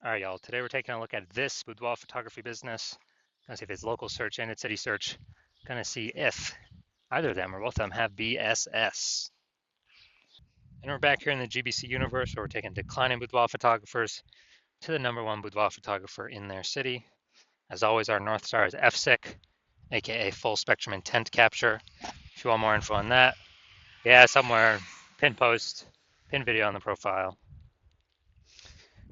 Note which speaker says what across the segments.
Speaker 1: All right, y'all. Today we're taking a look at this boudoir photography business. Gonna see if it's local search and it's city search. Gonna see if either of them or both of them have BSS. And we're back here in the GBC universe where we're taking declining boudoir photographers to the #1 boudoir photographer in their city. As always, our North Star is FSIC, aka full spectrum intent capture. If you want more info on that, yeah, somewhere, pin post, pin video on the profile.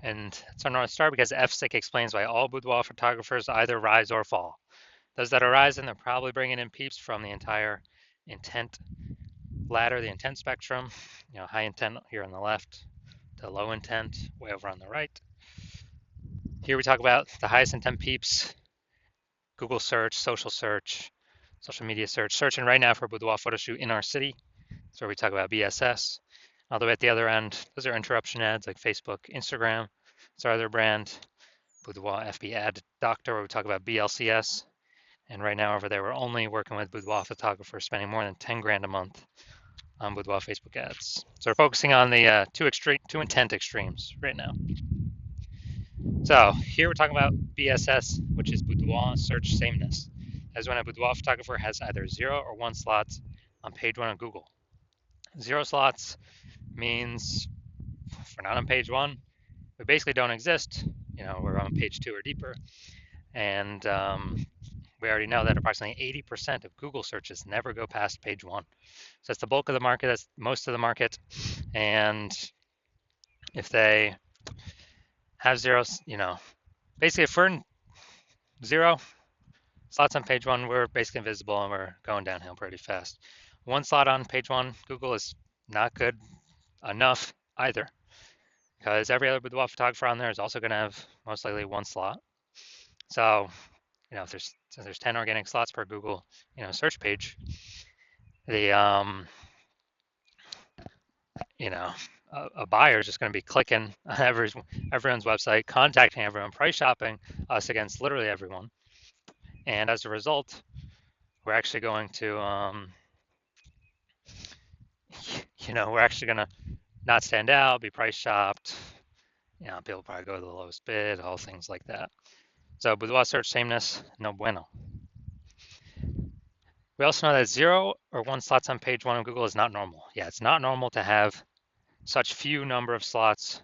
Speaker 1: And it's our North Star because FSIC explains why all boudoir photographers either rise or fall. Those that are rising, they're probably bringing in peeps from the entire intent ladder, the intent spectrum. High intent here on the left to low intent way over on the right. Here we talk about the highest intent peeps, Google search, social media search, searching right now for a boudoir photo shoot in our city. That's where we talk about BSS. All the way at the other end, those are interruption ads like Facebook, Instagram. It's our other brand, Boudoir FB Ad Doctor, where we talk about BLCS. And right now over there, we're only working with boudoir photographers spending more than 10 grand a month on boudoir Facebook ads. So we're focusing on the two intent extremes right now. So here we're talking about BSS, which is boudoir search sameness. As when a boudoir photographer has either 0 or 1 slots on page 1 on Google. 0 slots means if we're not on page 1, we basically don't exist. We're on page 2 or deeper. And we already know that approximately 80% of Google searches never go past page 1. So that's the bulk of the market, that's most of the market. And if they have zeros, basically if we're in 0 slots on page 1, we're basically invisible and we're going downhill pretty fast. 1 slot on page 1, Google is not good enough either, because every other boudoir photographer on there is also going to have most likely 1 slot. So, if there's 10 organic slots per Google, search page, the a buyer is just going to be clicking on everyone's website, contacting everyone, price shopping us against literally everyone, and as a result, we're actually going to, we're actually going to not stand out, be price shopped. People probably go to the lowest bid, all things like that. So boudoir search sameness, no bueno. We also know that 0 or 1 slots on page 1 of Google is not normal. Yeah, it's not normal to have such few number of slots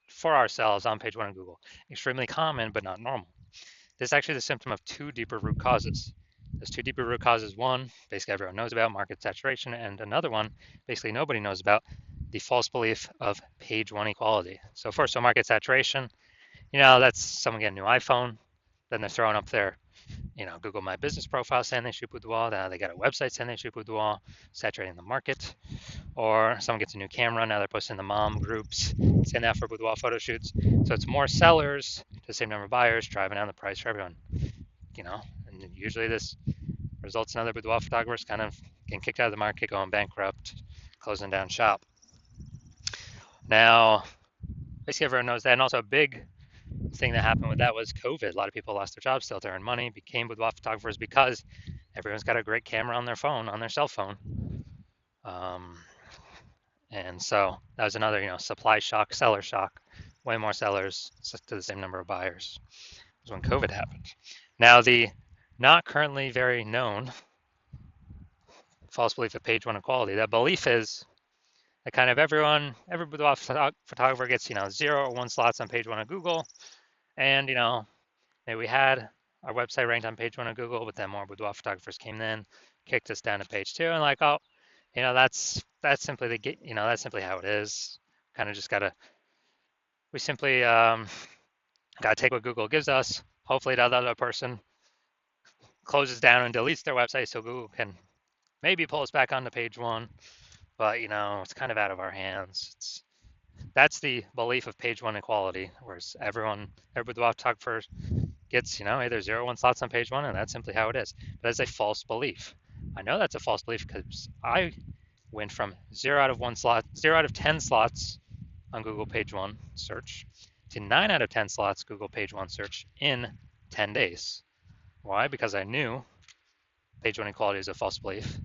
Speaker 1: for ourselves on page 1 of Google. Extremely common, but not normal. This is actually the symptom of 2 deeper root causes. There's 2 deeper root causes. One, basically everyone knows about, market saturation, and another one, basically nobody knows about, the false belief of page 1 equality. So first, market saturation, that's someone getting a new iPhone, then they're throwing up their Google My Business profile saying they shoot boudoir. Now they got a website saying they shoot boudoir, saturating the market. Or someone gets a new camera, now they're posting in the mom groups saying that for boudoir photo shoots. So it's more sellers to the same number of buyers, driving down the price for everyone. And usually this results in other boudoir photographers kind of getting kicked out of the market, going bankrupt, closing down shop. Now, basically everyone knows that. And also a big thing that happened with that was COVID. A lot of people lost their jobs still to earn money, became boudoir photographers because everyone's got a great camera on their phone, on their cell phone. And so that was another, supply shock, seller shock, way more sellers to the same number of buyers. It was when COVID happened. Now the not currently very known false belief of page 1 equality. That belief is that kind of every boudoir photographer gets, 0 or 1 slots on page 1 of Google. And, maybe we had our website ranked on page 1 of Google, but then more boudoir photographers came in, kicked us down to page 2, and like, oh, that's simply that's simply how it is. Kind of just we simply gotta take what Google gives us. Hopefully the other person closes down and deletes their website so Google can maybe pull us back onto page 1. But it's kind of out of our hands. That's the belief of page 1 equality, whereas every boudoir photographer gets, either 0 or 1 slots on page 1, and that's simply how it is. But that's a false belief. I know that's a false belief because I went from 0 out of 10 slots on Google page 1 search to 9 out of 10 slots Google page 1 search in 10 days. Why? Because I knew page 1 equality is a false belief.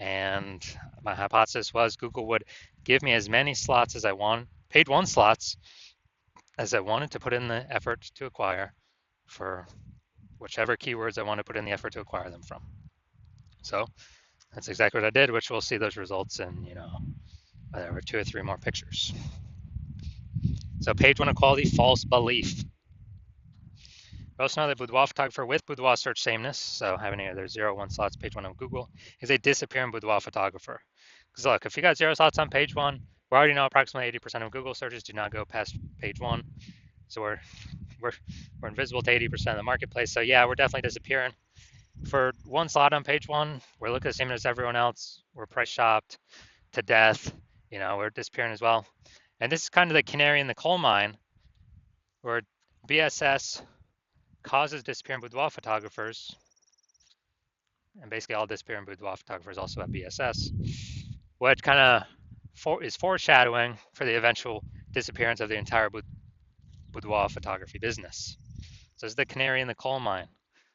Speaker 1: And my hypothesis was Google would give me as many slots as I want, page 1 slots, as I wanted to put in the effort to acquire for whichever keywords I want to put in the effort to acquire them from. So that's exactly what I did, which we'll see those results in, whatever, 2 or 3 more pictures. So page 1 equality, false belief. We also know that boudoir photographer with boudoir search sameness, so having either 0 or 1 slots, page 1 on Google, is a disappearing boudoir photographer. Because look, if you got 0 slots on page 1, we already know approximately 80% of Google searches do not go past page 1. So we're invisible to 80% of the marketplace. So yeah, we're definitely disappearing. For 1 slot on page 1, we're looking the same as everyone else. We're price shopped to death. We're disappearing as well. And this is kind of the canary in the coal mine, where BSS causes disappearing boudoir photographers, and basically all disappearing boudoir photographers also have BSS, what kind of is foreshadowing for the eventual disappearance of the entire boudoir photography business. So this is the canary in the coal mine.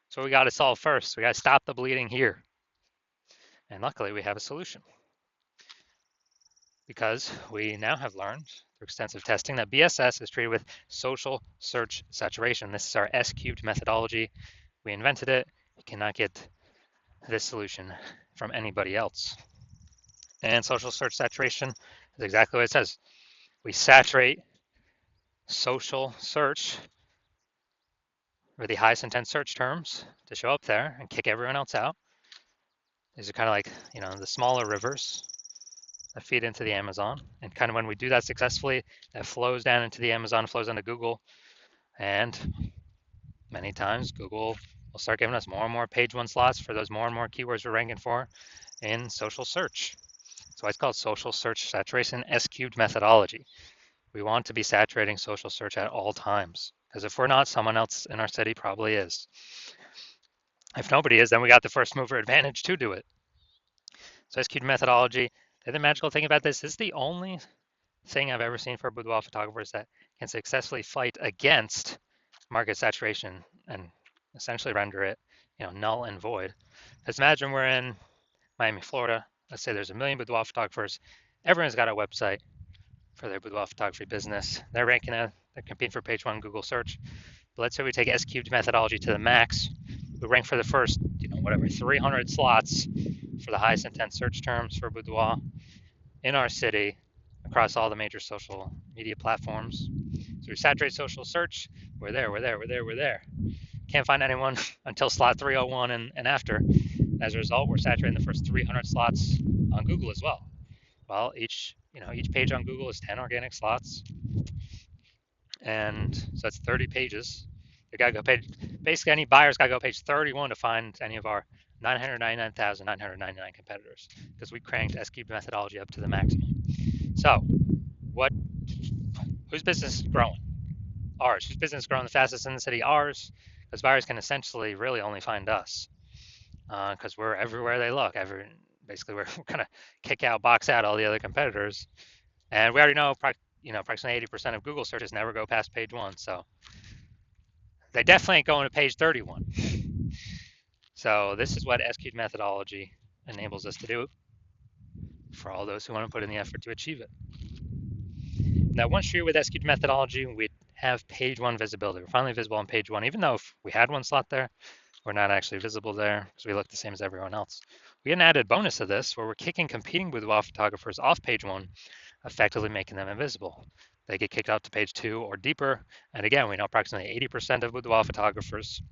Speaker 1: So we got to solve first. We got to stop the bleeding here. And luckily we have a solution, because we now have learned through extensive testing that BSS is treated with social search saturation. This is our S-cubed methodology. We invented it. You cannot get this solution from anybody else. And social search saturation is exactly what it says. We saturate social search with the highest intent search terms to show up there and kick everyone else out. These are kind of like, the smaller rivers that feed into the Amazon. And kind of when we do that successfully, that flows down into the Amazon, flows into Google. And many times Google will start giving us more and more page 1 slots for those more and more keywords we're ranking for in social search. So it's called social search saturation, S-cubed methodology. We want to be saturating social search at all times, because if we're not, someone else in our city probably is. If nobody is, then we got the first mover advantage to do it. So S-cubed methodology, the other magical thing about this is the only thing I've ever seen for boudoir photographers that can successfully fight against market saturation and essentially render it, null and void. Because imagine we're in Miami, Florida. Let's say there's 1 million boudoir photographers. Everyone's got a website for their boudoir photography business. They're ranking they're competing for page 1 Google search. But let's say we take S-cubed methodology to the max. We rank for the first, 300 slots for the highest intent search terms for boudoir in our city across all the major social media platforms. So we saturate social search. We're there. Can't find anyone until slot 301 and after. As a result, we're saturating the first 300 slots on Google as well. Well, each page on Google is 10 organic slots, and so that's 30 pages. They gotta go basically any buyer's gotta go page 31 to find any of our 999,999 competitors, because we cranked S-cubed methodology up to the maximum. So, whose business is growing? Ours. Whose business is growing the fastest in the city? Ours, because buyers can essentially really only find us, because we're everywhere they look. Basically, we're gonna kick out, box out all the other competitors, and we already know, approximately 80% of Google searches never go past page 1, so they definitely ain't going to page 31. So this is what S-cubed methodology enables us to do for all those who want to put in the effort to achieve it. Now, once you're with S-cubed methodology, we have page 1 visibility. We're finally visible on page 1, even though if we had 1 slot there, we're not actually visible there because we look the same as everyone else. We get an added bonus of this where we're kicking competing boudoir photographers off page 1, effectively making them invisible. They get kicked out to page 2 or deeper. And again, we know approximately 80% of boudoir photographers,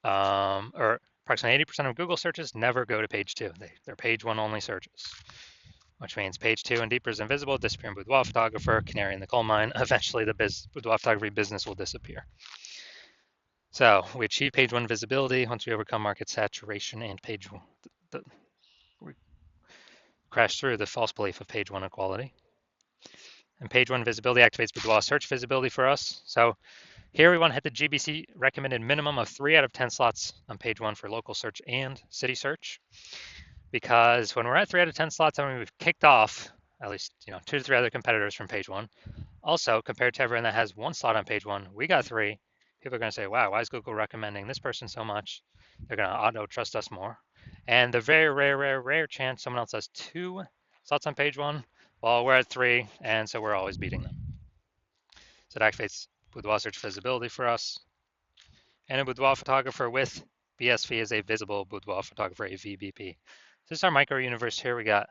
Speaker 1: or approximately 80% of Google searches never go to page 2. They're page 1 only searches, which means page 2 and deeper is invisible, disappearing boudoir photographer, canary in the coal mine. Eventually, the boudoir photography business will disappear. So we achieve page 1 visibility once we overcome market saturation and page 1. We crash through the false belief of page 1 equality. And page 1 visibility activates boudoir search visibility for us. So here we want to hit the GBC recommended minimum of 3 out of 10 slots on page 1 for local search and city search. Because when we're at 3 out of 10 slots, I mean, we've kicked off at least 2 to 3 other competitors from page 1. Also, compared to everyone that has 1 slot on page 1, we got 3. People are going to say, wow, why is Google recommending this person so much? They're going to auto-trust us more. And the very rare chance someone else has 2 slots on page 1, well, we're at 3, and so we're always beating them. So it activates boudoir search visibility for us. And a boudoir photographer with BSV is a visible boudoir photographer, a VBP. This is our micro universe here. We got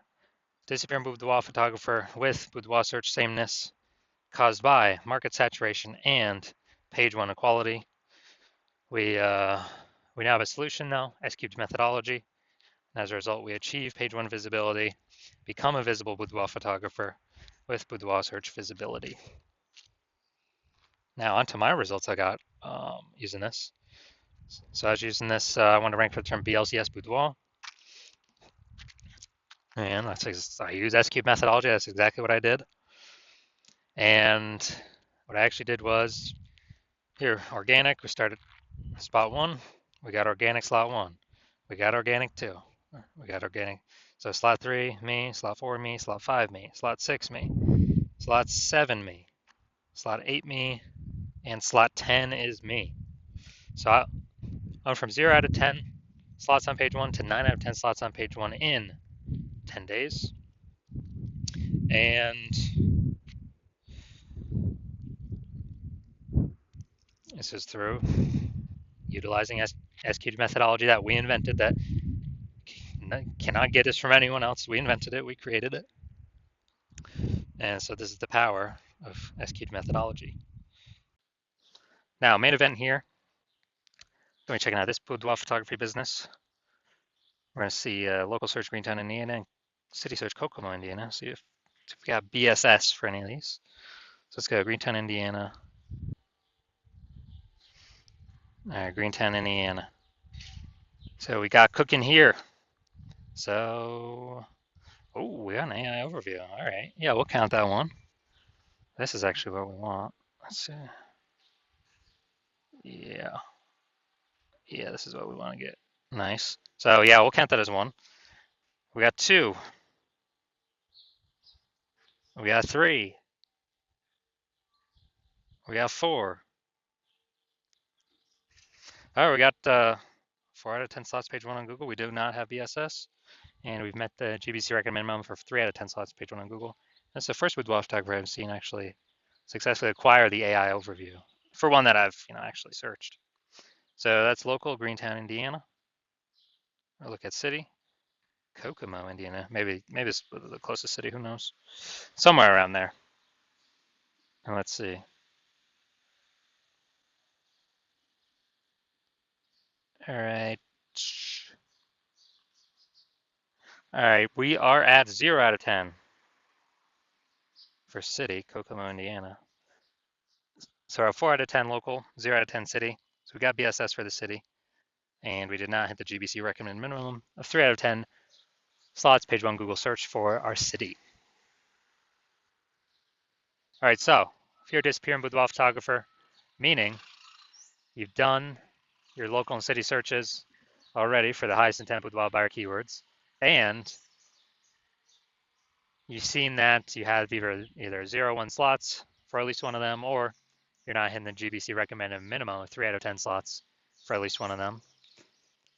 Speaker 1: disappearing boudoir photographer with boudoir search sameness caused by market saturation and page one equality. We now have a solution now, S-cubed methodology. As a result, we achieve page one visibility, become a visible boudoir photographer with boudoir search visibility. Now onto my results I got using this. So I was using this, I want to rank for the term BLCS boudoir. And I use S-cube methodology, that's exactly what I did. And what I actually did was, here, organic, we started spot one, we got organic slot one, we got organic two, we got organic, so slot three, me, slot four, me, slot five, me, slot six, me, slot seven, me, slot eight, me, and slot 10 is me. So I went from 0 out of 10 slots on page one to 9 out of 10 slots on page one in 10 days. And this is through utilizing S-cubed methodology that we invented, that cannot get us from anyone else. We invented it, we created it. And so this is the power of S-cubed methodology. Now, main event here, going to be checking out this boudoir photography business. We're going to see local search Greentown, Indiana, and city search Kokomo, Indiana. See if we got BSS for any of these. So let's go Greentown, Indiana. All right, Greentown, Indiana. So we got cooking here. So, oh, we got an AI overview. All right, yeah, we'll count that one. This is actually what we want. Let's see. Yeah, this is what we want to get. Nice. So yeah, we'll count that as one. We got two. We got three. We got four. All right, we got 4 out of 10 slots page one on Google. We do not have BSS. And we've met the GBC recommend minimum for 3 out of 10 slots page one on Google. That's the first boudoir photographer I've seen actually successfully acquire the AI overview for one that I've actually searched. So that's local, Greentown, Indiana. Or look at city, Kokomo, Indiana. Maybe it's the closest city. Who knows? Somewhere around there. And let's see. All right. All right. We are at 0 out of 10 for city, Kokomo, Indiana. So our 4 out of 10 local, 0 out of 10 city. So we got BSS for the city. And we did not hit the GBC recommended minimum of 3 out of 10 slots page one Google search for our city. All right, so if you're a disappearing boudoir photographer, meaning you've done your local and city searches already for the highest intent boudoir buyer keywords, and you've seen that you have either 0 or 1 slots for at least one of them, or you're not hitting the GBC recommended minimum of 3 out of 10 slots for at least one of them.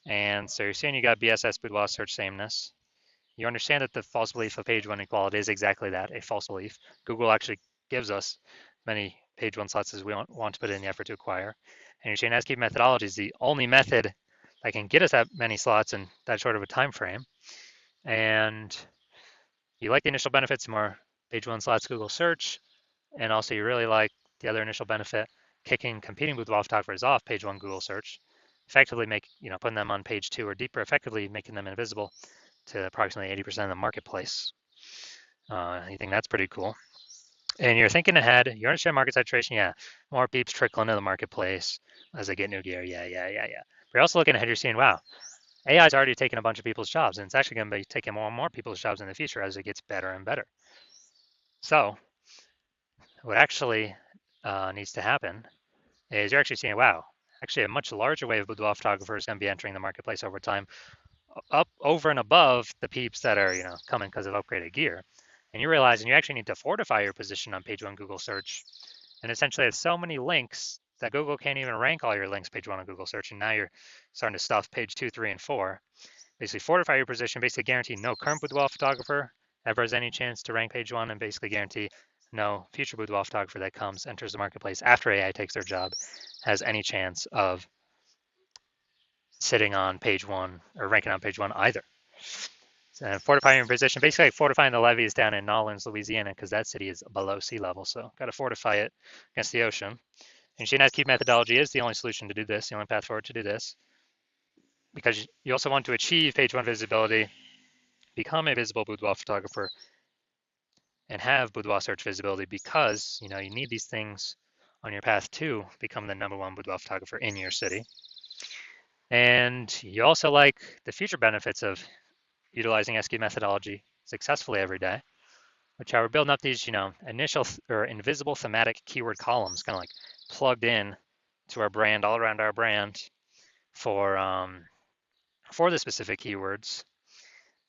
Speaker 1: And so you're seeing you got BSS boudoir search sameness. You understand that the false belief of page one equality is exactly that, a false belief. Google actually gives us many page one slots as we want to put in the effort to acquire. And your chain S-cubed methodology is the only method that can get us that many slots in that short of a time frame. And you like the initial benefits, more page one slots Google search, and also you really like the other initial benefit, kicking competing boudoir photographers off page one Google search, effectively putting them on page two or deeper, effectively making them invisible to approximately 80% of the marketplace. You think that's pretty cool. And you're thinking ahead, you understand market saturation, yeah, more peeps trickle into the marketplace as they get new gear, yeah. But you're also looking ahead, you're seeing, wow, AI is already taking a bunch of people's jobs, and it's actually going to be taking more and more people's jobs in the future as it gets better and better. So what actually needs to happen is you're actually seeing, wow, actually a much larger wave of boudoir photographers is going to be entering the marketplace over time, up over and above the peeps that are coming because of upgraded gear. And you realize, and you actually need to fortify your position on page one Google search. And essentially it's so many links that Google can't even rank all your links page one on Google search. And now you're starting to stuff page 2, 3, and 4. Basically fortify your position, basically guarantee no current boudoir photographer ever has any chance to rank page one, and basically guarantee no future boudoir photographer that comes, enters the marketplace after AI takes their job, has any chance of sitting on page one or ranking on page one either. And fortifying your position, basically like fortifying the levees down in Nolens, Louisiana, because that city is below sea level. So got to fortify it against the ocean. And Shinetsky methodology is the only solution to do this, the only path forward to do this, because you also want to achieve page one visibility, become a visible boudoir photographer, and have boudoir search visibility because you need these things on your path to become the #1 boudoir photographer in your city. And you also like the future benefits of utilizing SQ methodology successfully every day, which are we're building up these, initial or invisible thematic keyword columns, kind of like plugged in to our brand, all around our brand for the specific keywords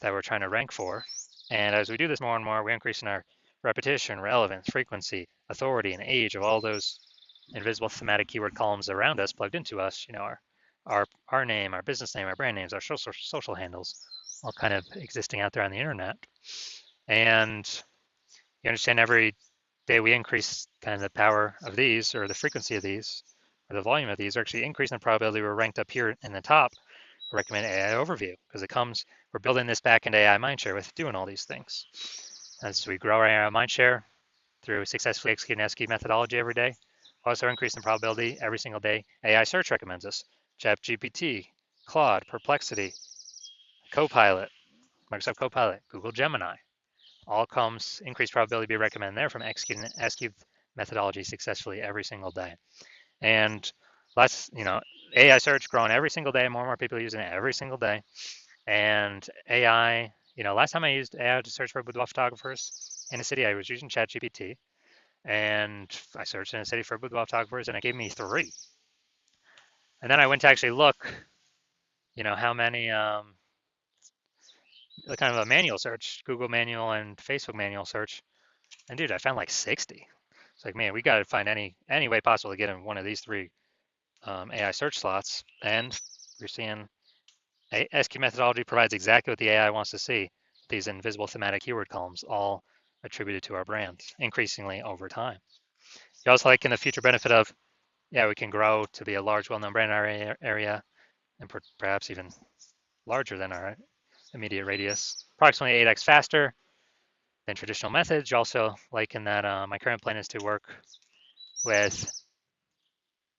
Speaker 1: that we're trying to rank for. And as we do this more and more, we're increasing our repetition, relevance, frequency, authority, and age of all those invisible thematic keyword columns around us plugged into us, our name, our business name, our brand names, our social handles, all kind of existing out there on the internet. And you understand every day we increase kind of the power of these or the frequency of these or the volume of these, are actually increasing the probability we're ranked up here in the top recommend AI overview because we're building this backend AI mindshare with doing all these things. As we grow our AI mindshare through successfully executing SQ methodology every day, also increasing the probability every single day AI search recommends us. ChatGPT, Claude, Perplexity, Copilot, Microsoft Copilot, Google Gemini, all comes increased probability to be recommended there from executing SQ methodology successfully every single day. And AI search growing every single day, more and more people using it every single day. And AI, last time I used AI to search for boudoir photographers in a city, I was using ChatGPT. And I searched in a city for boudoir photographers, and it gave me 3. And then I went to actually look, how many, kind of a manual search, Google manual and Facebook manual search. And dude, I found like 60. It's like, man, we got to find any way possible to get in one of these 3 AI search slots. And we're seeing SQ methodology provides exactly what the AI wants to see. These invisible thematic keyword columns, all attributed to our brand, increasingly over time. You also like in the future benefit of, we can grow to be a large, well-known brand in our area, and perhaps even larger than our immediate radius, approximately 8x faster than traditional methods. You also like in that my current plan is to work with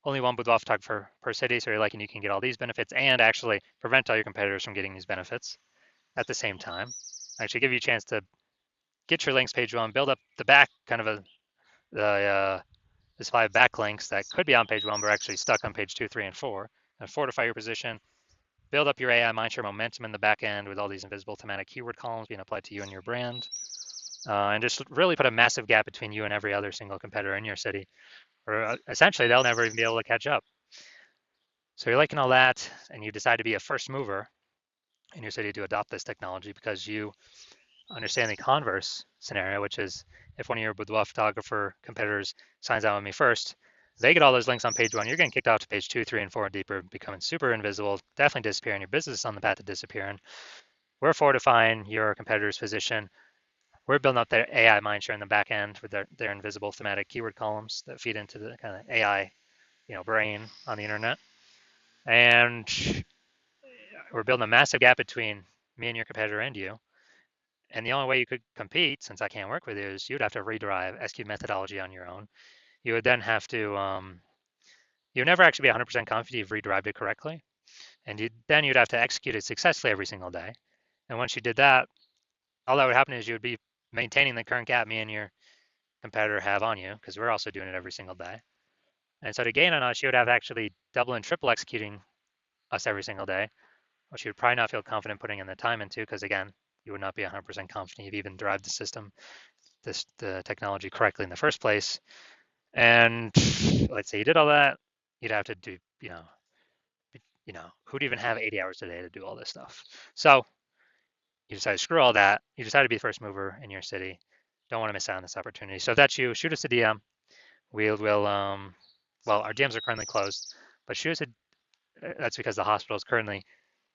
Speaker 1: only one boudoir photographer per city, so you're liking you can get all these benefits and actually prevent all your competitors from getting these benefits at the same time. Actually give you a chance to get your links page one, build up the back kind of there's 5 backlinks that could be on page 1 but are actually stuck on page 2, 3, and 4, and fortify your position, build up your AI mindshare momentum in the back end with all these invisible thematic keyword columns being applied to you and your brand, and just really put a massive gap between you and every other single competitor in your city, or essentially they'll never even be able to catch up. So you're liking all that, and you decide to be a first mover in your city to adopt this technology because you understand the converse scenario, which is if one of your boudoir photographer competitors signs on with me first, they get all those links on page 1, you're getting kicked out to page 2, 3, and 4 and deeper, becoming super invisible, definitely disappearing. Your business is on the path to disappearing. We're fortifying your competitor's position. We're building up their AI mindshare in the back end with their invisible thematic keyword columns that feed into the kind of AI, brain on the internet. And we're building a massive gap between me and your competitor and you. And the only way you could compete, since I can't work with you, is you'd have to rederive SQ methodology on your own. You would then have to, you'd never actually be 100% confident you've rederived it correctly. And then you'd have to execute it successfully every single day. And once you did that, all that would happen is you would be maintaining the current gap me and your competitor have on you, because we're also doing it every single day. And so to gain on us, you would have actually double and triple executing us every single day, which you would probably not feel confident putting in the time into, because again, you would not be 100% confident you've even derived the system, the technology correctly in the first place. And let's say you did all that, you'd have to do, who'd even have 80 hours a day to do all this stuff? So you decide to screw all that. You decide to be the first mover in your city. Don't want to miss out on this opportunity. So if that's you, shoot us a DM. We'll, well, our DMs are currently closed, but shoot us that's because the hospital is currently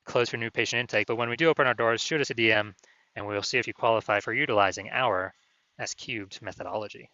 Speaker 1: closed for new patient intake. But when we do open our doors, shoot us a DM and we'll see if you qualify for utilizing our S cubed methodology.